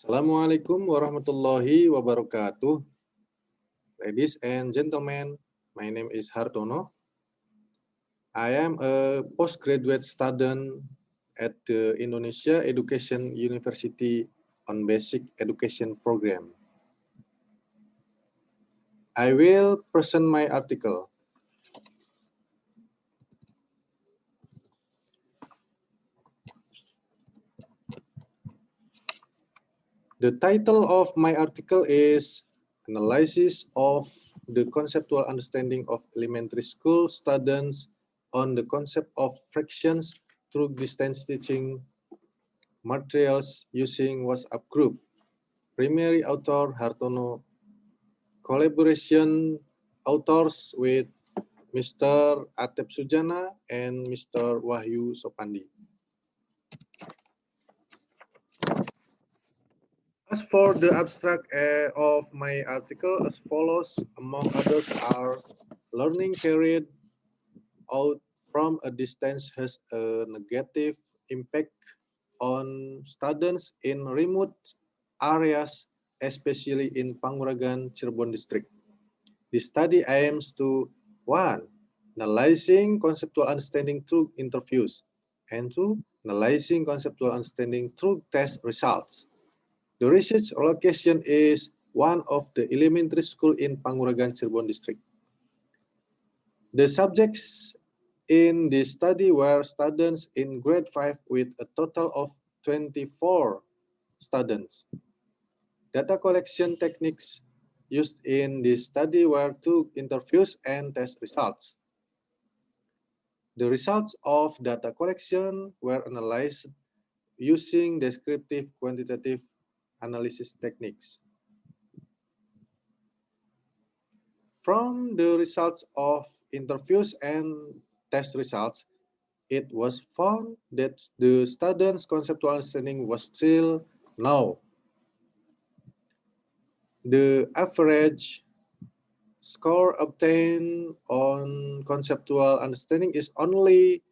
Assalamualaikum warahmatullahi wabarakatuh. Ladies and gentlemen, my name is Hartono. I am a postgraduate student at the Indonesia Education University on Basic Education Program. I will present my article. The title of my article is Analysis of the Conceptual Understanding of Elementary School Students on the Concept of Fractions through Distance Teaching Materials using WhatsApp Group. Primary author Hartono. Collaboration authors with Mr. Atep Sujana and Mr. Wahyu Sopandi. As for the abstract of my article, as follows, among others are learning carried out from a distance has a negative impact on students in remote areas, especially in Panguragan, Cirebon district. The study aims to 1. Analyzing conceptual understanding through interviews, and 2. Analyzing conceptual understanding through test results. The research location is one of the elementary school in Panguragan, Cirebon district. The subjects in this study were students in grade 5 with a total of 24 students. Data collection techniques used in this study were two interviews and test results. The results of data collection were analyzed using descriptive quantitative analysis techniques. From the results of interviews and test results, it was found that the students' conceptual understanding was still low. The average score obtained on conceptual understanding is only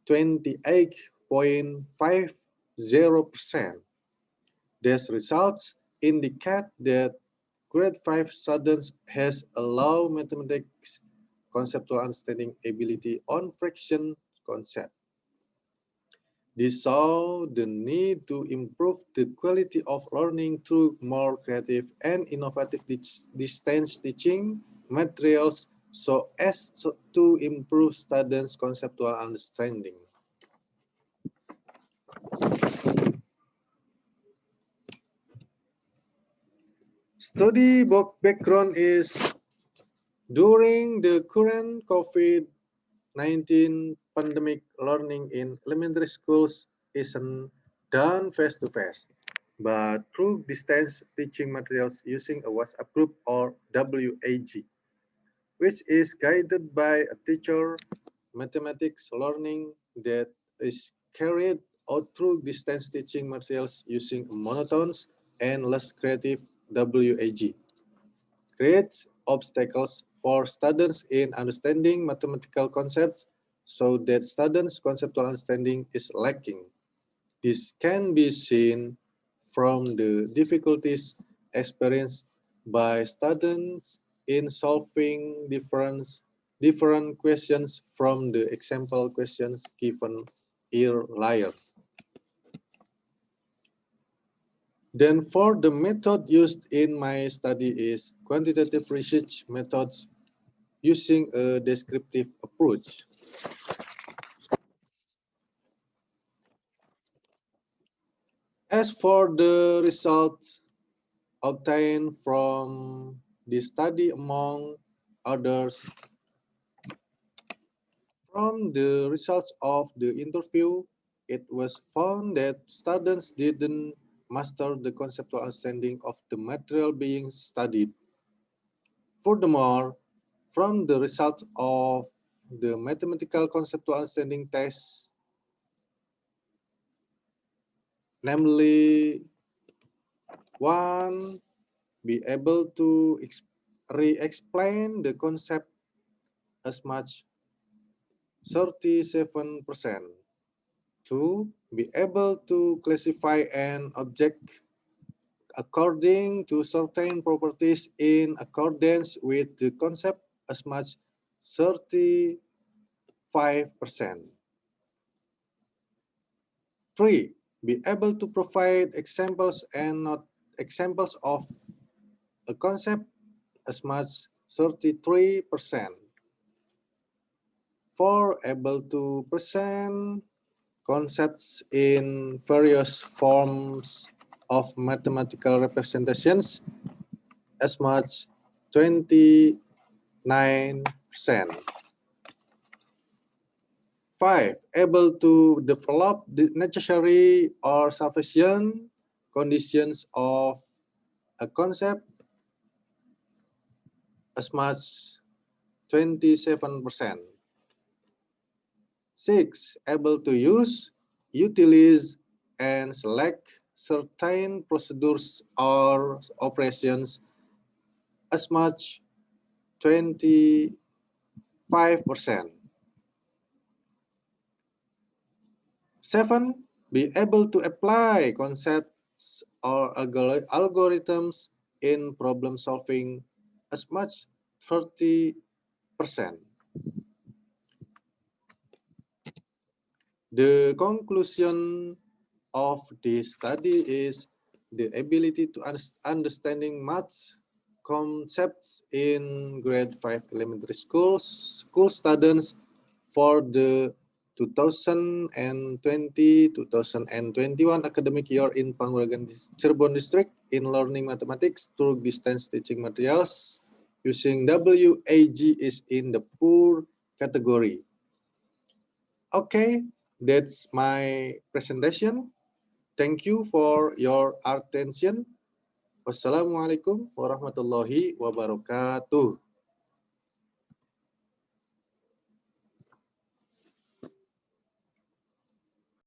28.50%. These results indicate that grade 5 students has a low mathematics conceptual understanding ability on fraction concept. This saw the need to improve the quality of learning through more creative and innovative distance teaching materials so as to improve students' conceptual understanding. Study background is during the current COVID-19 pandemic, learning in elementary schools isn't done face-to-face, but through distance teaching materials using a WhatsApp group or WAG, which is guided by a teacher. Mathematics learning that is carried out through distance teaching materials using a monotonous and less creative WAG creates obstacles for students in understanding mathematical concepts so that students' conceptual understanding is lacking. This can be seen from the difficulties experienced by students in solving different questions from the example questions given earlier. Then for the method used in my study is quantitative research methods using a descriptive approach. As for the results obtained from this study, among others, from the results of the interview, it was found that students didn't master the conceptual understanding of the material being studied. Furthermore, from the results of the mathematical conceptual understanding test, namely, one, be able to re-explain the concept as much 37%. Two, be able to classify an object according to certain properties in accordance with the concept as much 35%. 3. Be able to provide examples and not examples of a concept as much 33%. 4. Able to present concepts in various forms of mathematical representations as much 29%. 5. Able to develop the necessary or sufficient conditions of a concept as much 27%. 6. Able to use, utilize, and select certain procedures or operations as much 25%. 7. Be able to apply concepts or algorithms in problem solving as much 30%. The conclusion of this study is the ability to understanding math concepts in grade 5 elementary school students for the 2020-2021 academic year in Panguragan, Cirebon District in learning mathematics through distance teaching materials using WAG is in the poor category. Okay, that's my presentation. Thank you for your attention. Wassalamualaikum warahmatullahi wabarakatuh.